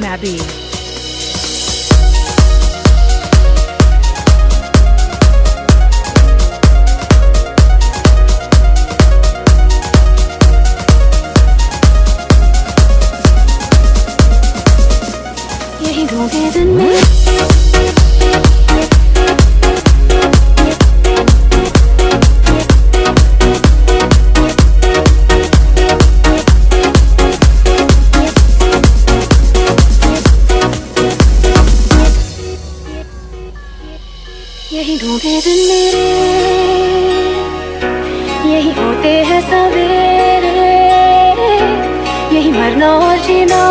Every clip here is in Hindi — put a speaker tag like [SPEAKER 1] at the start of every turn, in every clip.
[SPEAKER 1] Mabby.
[SPEAKER 2] यही ढूंढे दिन में यही ढूंढे दिन मेरे, यही होते हैं सवेरे, यही मरना और जीना,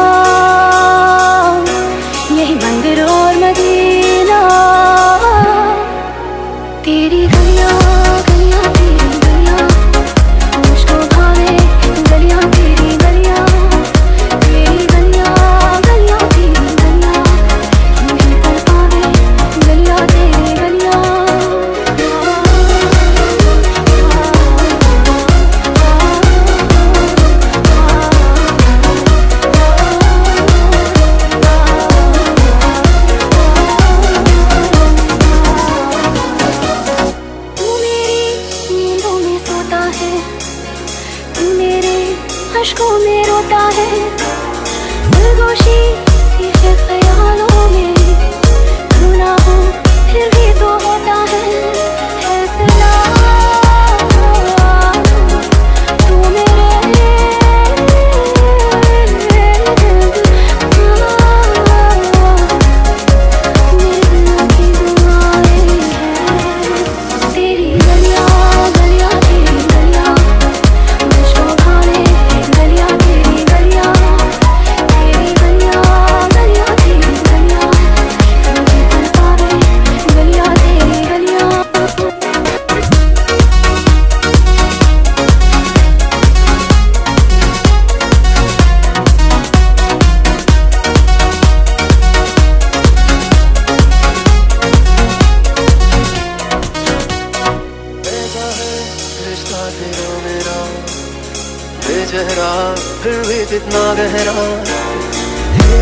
[SPEAKER 2] यही मंदिर और मदीना। तेरी गलियां गलियां तेरी गलियां, मुझको भावे गलियां तेरी गलियां, तेरी गलियां गलियां तेरी गलियां, मुझे तड़पावे गलियां तेरी गलियां। अश्कों में रोता है, दिलगोशी सी है ख्यालों में, क्यों ना हो फिर भी तो होता है फैसला। तू मेरे दिल की दुआएं हैं। तेरी गलियां गलियां तेरी गलियां, मुझको भावे गलियां तेरी गलियां, तेरी गलियां गलियां तेरी गलियां, मुझे तड़पावे गलियां तेरी गलियां।
[SPEAKER 3] ऐसा है रिश्ता तेरा मेरा, बेचेहरा फिर भी कितना गहरा, ये